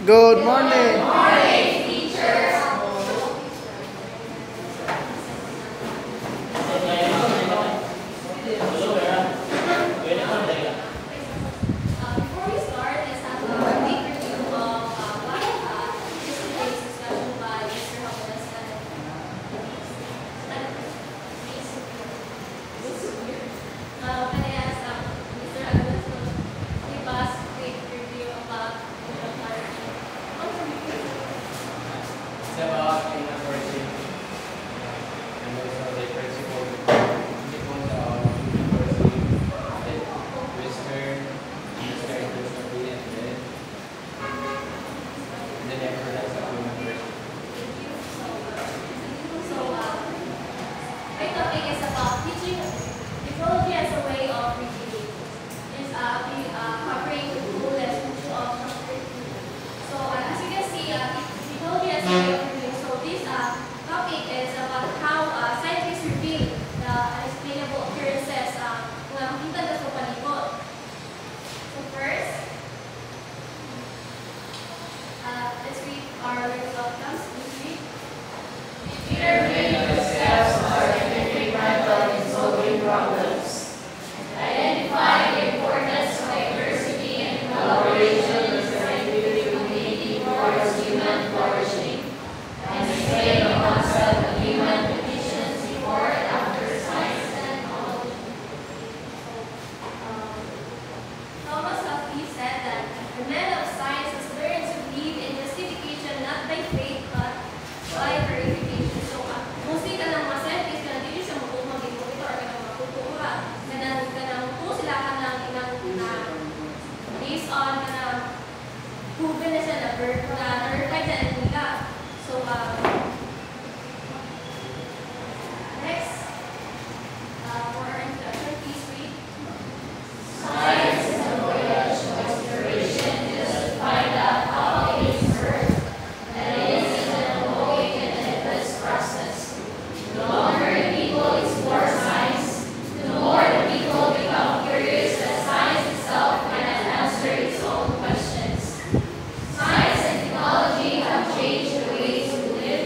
Good morning. Before we start, let's have a quick review of what yesterday's discussion by Mr. Hopeless can I ask Mr. Hopeless to give us a quick review about the clarity? It's about universal and also the principle principles of universal Western philosophy and then evidence of universal. So, my topic is about teaching technology as a way of reading. It's covering the full lesson of chapter 2. So, as you can see, technology as a way of reading. So, this topic is about how scientists reveal the unexplainable occurrences na makita na sa palibot. So, first, let's read our outcomes. Please read. Determine the steps of scientific method in solving problems. Identify the importance of diversity and collaboration in the scientific community towards human flourishing. And explain the concept of human conditions before and after science and technology. Thomas Huxley said that the man of science has learned to believe in justification not by faith but by verification. So, mostly ka ng mga scientists ka na dito siya makuha dito ito or ka na makukuha ka na makuha sila ka ng inang based on ka na proven na siya na verified na nila. So, next, for our introduction, please read. Science is a voyage of exploration just to find out how it is worked. And it is an ongoing and endless process. The longer the people explore science, the more the people become curious that science itself cannot answer its own questions. Science and technology have changed the ways we live,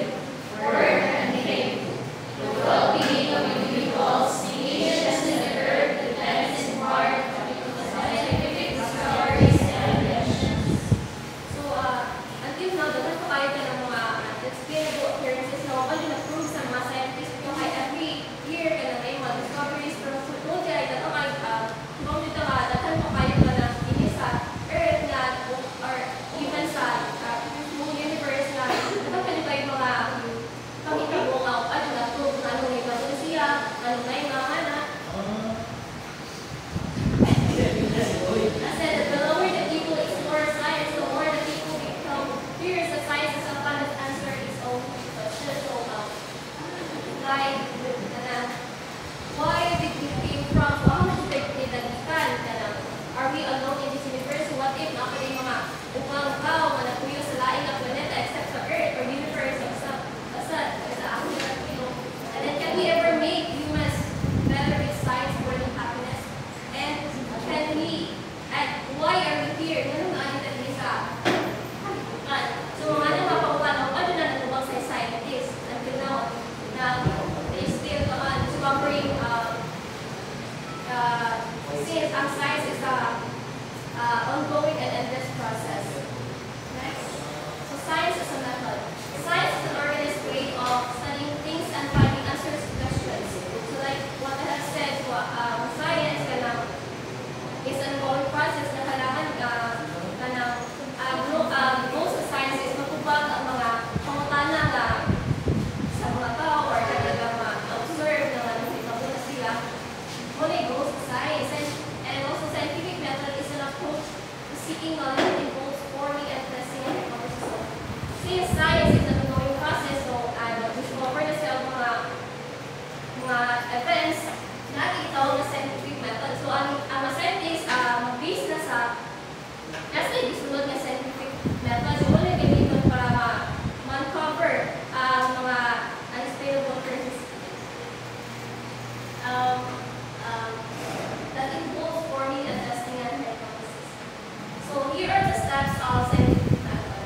work, and think. The well-being of individuals, the nations, and the earth depends in part on scientific discoveries and inventions. So, until now, dapat pa kayo ng mga unexplainable occurrences na wala na-prove sa mga scientists. Yung kay every year ka na may mga discoveries, pero sa technology ay dapat kung dito ka, dapat pa kayo ka na ini sa Earth na or even sa buong universe na dapat pa kayo mga pangitabo nga o ano na-prove na ano yung mga siya, ano na yung mga anak. I said that the lower the people explore science, the more the people become curious that science is upon its answer its own questions. So, like, why did we came from? So, how much did nagikan? Are we alone in this universe? So, what if ako yung mga upang tao na nakuyo sa laing na planeta except sa Earth or universe or sa ako and then can we ever make humans better with science, more than happiness? And can we, and why are we here? Ganun nga nito din sa so mga nang mapakuan ako, ano na natubang sa scientists until now na they still discovering since ang science is ongoing and endless process. Next. So science is a method. Science is an organized way of studying things and finding answers to questions. So like what I have said, science is an ongoing process na kailangan most of science is matubag ang mga pangutana na sa mga tao or talaga ma-observe na nagpapagod na sila. Muna goes to science and also scientific method is an approach to seeking knowledge that involves forming and testing and hypothesis. So, since science is an ongoing process, so discover na sila mga events na itawag na scientific method. So, ang mga scientists, based na sa kasi gisulod nga scientific method. So, wala gamiton para ma-uncover mga unexplainable occurrences that involve forming and testing and hypothesis. So, here are the steps of scientific method.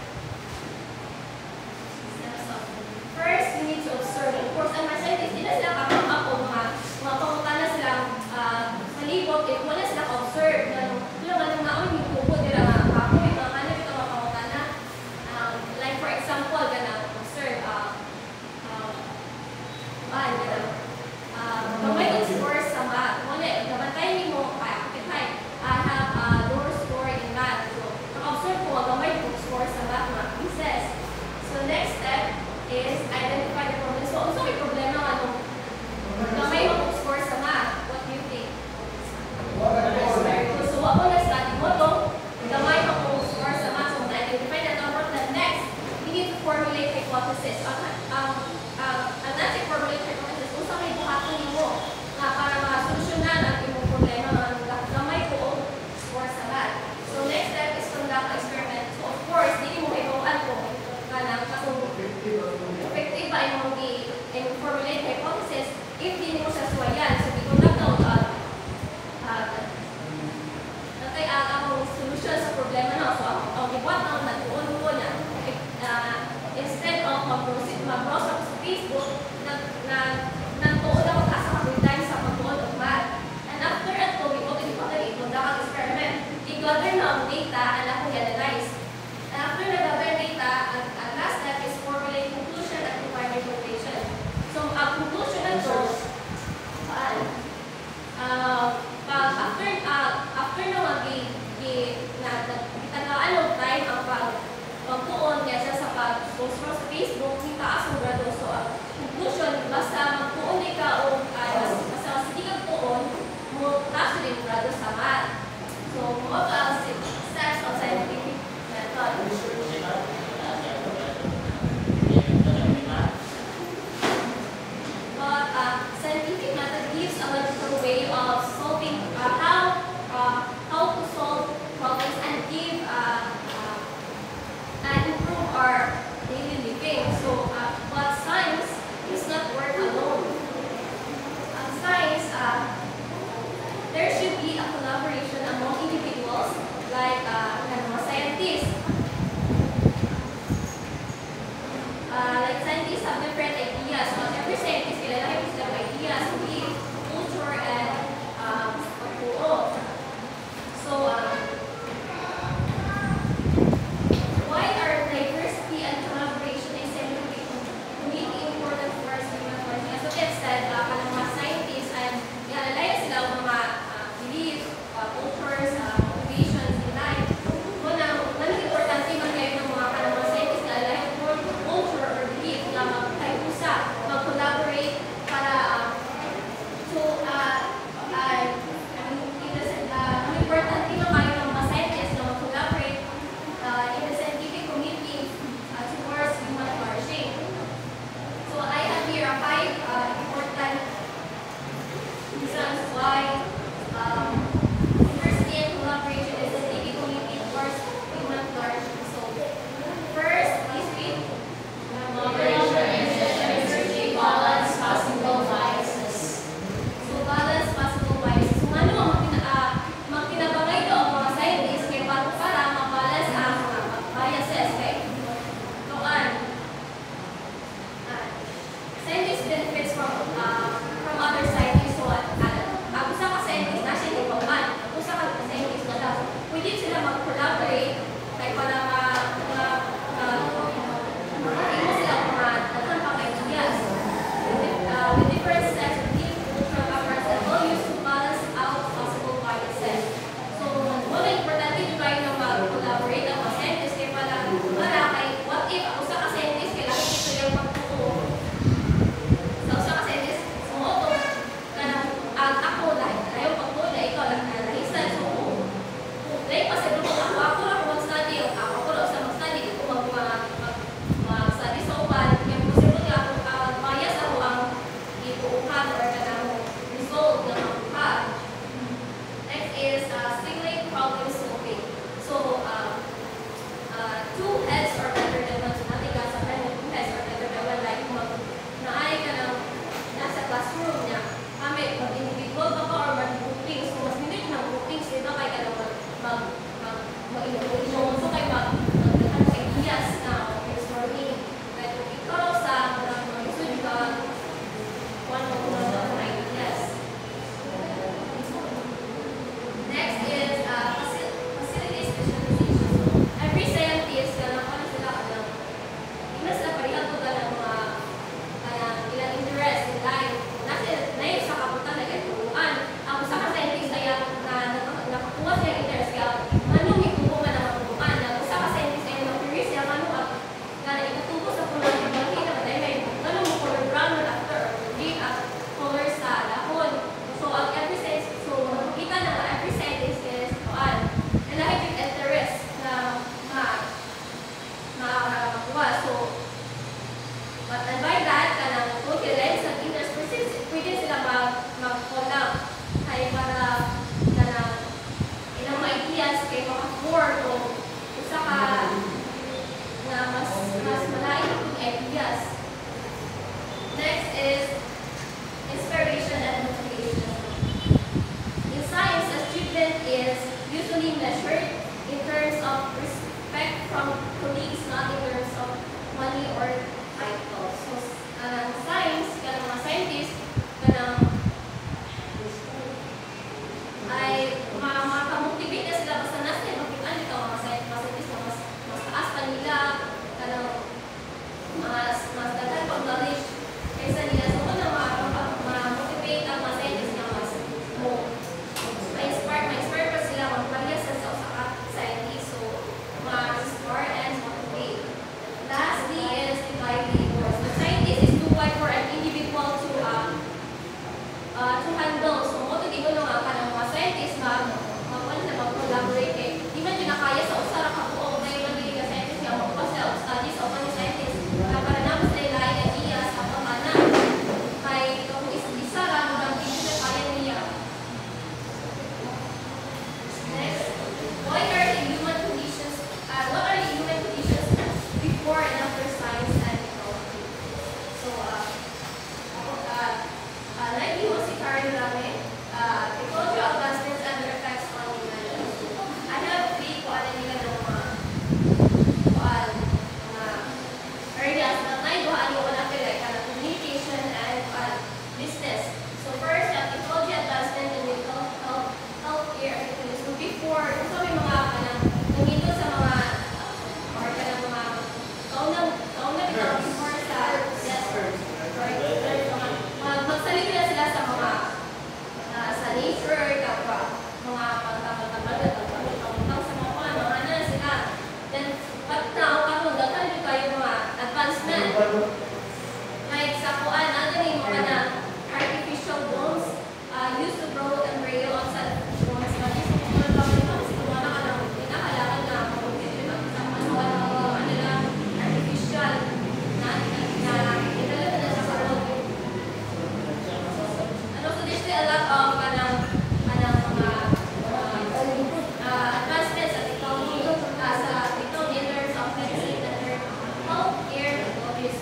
is identify the problem. So, unsa may problema nga nung gamay mo score sa math? What do you think? So, what mo na-study mo to? Gamay mo score sa math. So, identify na the problem. Next, we need to formulate hypothesis. Ang natin formulate hypothesis, unsa may buhaton mo nga para ma-solusyonan ang imong problema nga gamay ko score sa math. So, next step is conduct experiment. So, of course, di mo ibawan ko kanang kasong effective ba imong formulate hypothesis if di mo siya suwayan. So, we conduct ang akong solution sa problema na. So, ang ibuat na nagtuon ko na instead of mag-browse ako sa Facebook, nagtuon ako asa ka time sa pagtuon of math. And after ato, we already conduct ang experiment. I-gather na ang data and ako i-analyze. And after na-gather data, ang last step is formulate conclusion at provide recommendation. So, ang conclusion na ito, after na gitagaan ng time ang pagtuon kaya sa pag-post sa Facebook, kita asong grado. So, ang conclusion, basta mas malayo kong ideas. Next is inspiration and motivation. In science, achievement is usually measured in terms of respect from colleagues, not in terms of money or title. So, science, kanang mga scientists, kanang ay makamotivate na sila basta nasa yung makita nito mga scientists na mas taas pa nila, kanang mas dagan pang knowledge kaysa nila. So, ma-motivate ang mga scientists na mas ma-inspire pa sila magpalya sa scientists. So, ma-inspire and motivate. Lastly is dividing roles. The scientist is too wide for an individual to handle. So, mo to gigo nga kanang mga scientists mag-collaborate kay di man yun nakaya sa usara ka buo kay man dili ka scientist nga mo pa sa studies o pa ni scientist na para namo sa ilahi nga iya sa pamana kay kung isa ra mo lang hindi kaya niya. Next, what are the human conditions before and after science and technology? So, like you si Karen Rame, technology advancements and their effects on humanity. I have three kung ano nila ng mga areas na naibuhaan yung wala like communication and business. So first, technology advancement in medical healthcare. So before, so may mga nangito sa mga or mga kaunang before sa magsalita na sila sa mga sa nature, kapwa mga pagtamal-tamal at pagtamal sa mga na sila. Then, but now, kapag daghan tayo mga advancement, like sa kuan, ano yung mga artificial bones used to grow embryo outside bones. Kasi sa mga pagkakas, kung ano ka lang, pinakalakan na artificial na italaga na sa karoon. And also, there's still a lot of advancements sa technology in terms of medicine and healthcare technologies.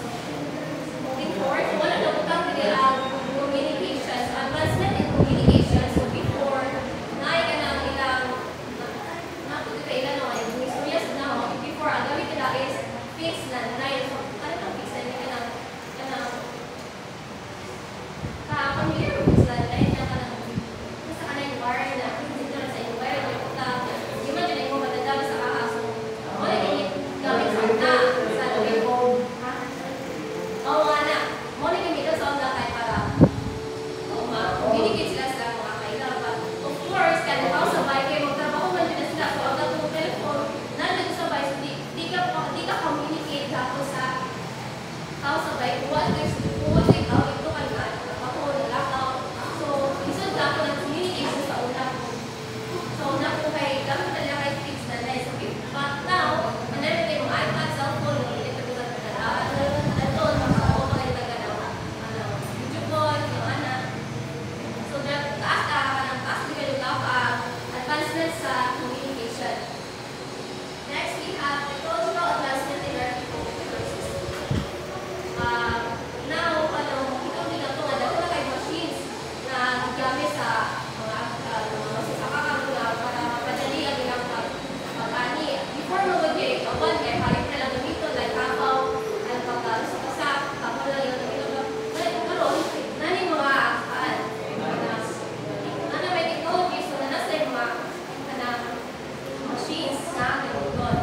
Moving forward, so wala na butang dili ang communications. Advancement in communications. So before, naay ka na ilang naputi ka ilan no, yung istorya na no, before, ang gamit nila is fixed landline. So, ano itong fixed landline ka na familiar with fixed landline na ka sa kanay wire na hindi na sa yung wire na utang. Di man dyan ay mo matadami sa kaha. So, wala yung gamit sa lobby mo. Oo nga na. Muna gamitin sa onda kay para communicate sila sa mga kailangan. But of course, kada pa sa bahay kayo magtrabaho man din na sila. So, ang datong telephone, nandun sa bahay. So, di ka communicate ako sa tao sa bahay. What is ito ka na ako nalakaw. So, isang ako ng communication sa una ko. So, una ko kay gamit talaga kay fixed na nice. But now, manalo kayo mga iPad, cellphone, ulit ako sa YouTube call, yung anak. So, taas di kayo advancement sa communication. Next, we have technological advancement in agriculture system. Now, ito nila ito, dahil na kayo machines na gamit sa mga kakakagula para mapadali ang ilang pag-ani. Before mag-gay, kawan, kaya halit na lang gamito, like kapaw, ang pagkalusap-usap, kapaw lang yung gamito. Karoon, nani mga nani may technology, so nasa yung mga machines na ganun.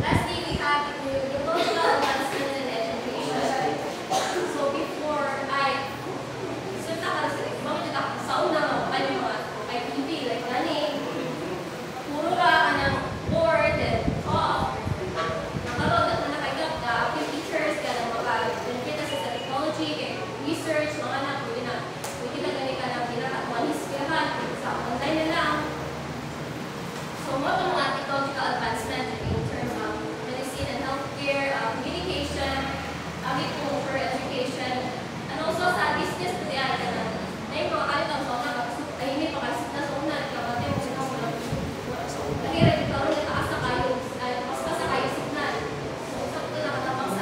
Lastly, we have the technological advancement in education. So before sa una mga ay TV, like nani, puro ka ng board and off. Nakaroon na nakagap na active teachers ka ng mga benefit sa technology, research, mga na, pwede na ganit ka ng pinaka-manisirahan sa online na lang. So, mo itong mga technological advancement in terms of medicine and healthcare, communication, agriculture, education, and also sa business to the other na yung mga kalitang sa una, ay hindi pa kasi na sa una, ikaw mo sila mo lang. Kaya rin, ikaw rin taas na kayo, mas ka sa kayo signal. So, sa ito nakatapang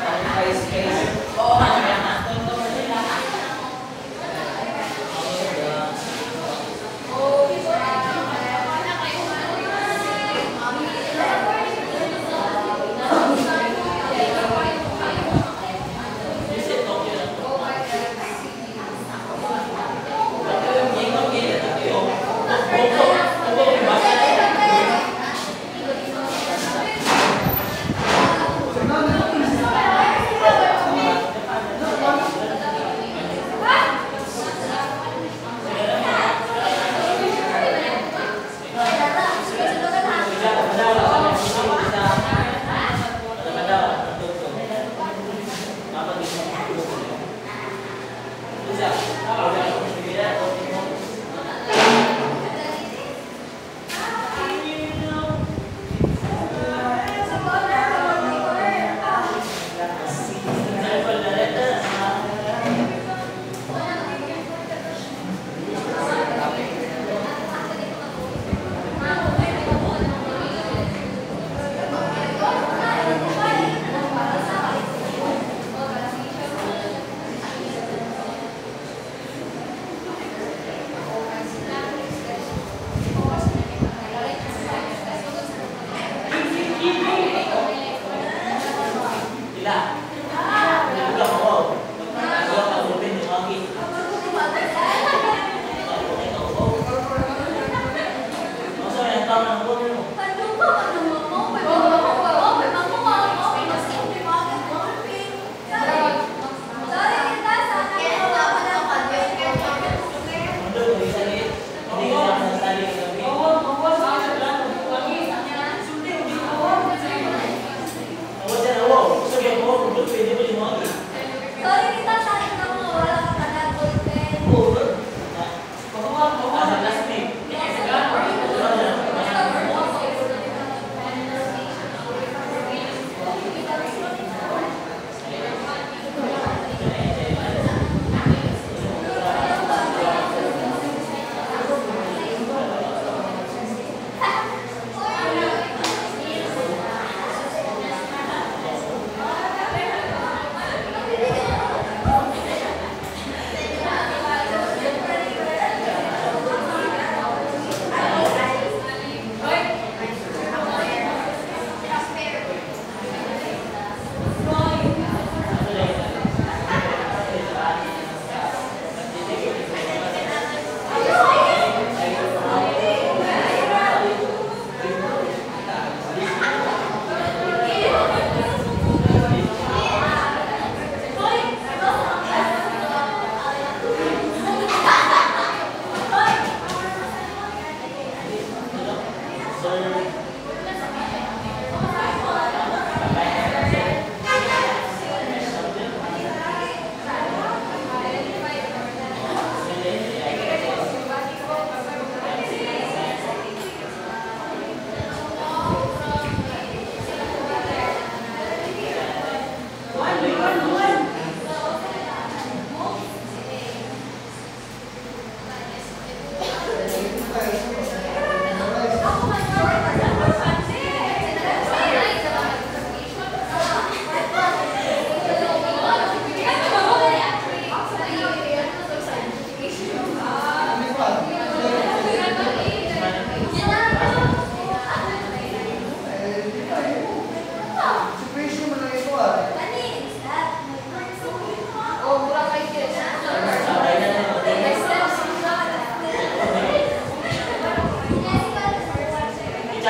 Thank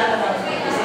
Yes,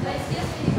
Excuse me.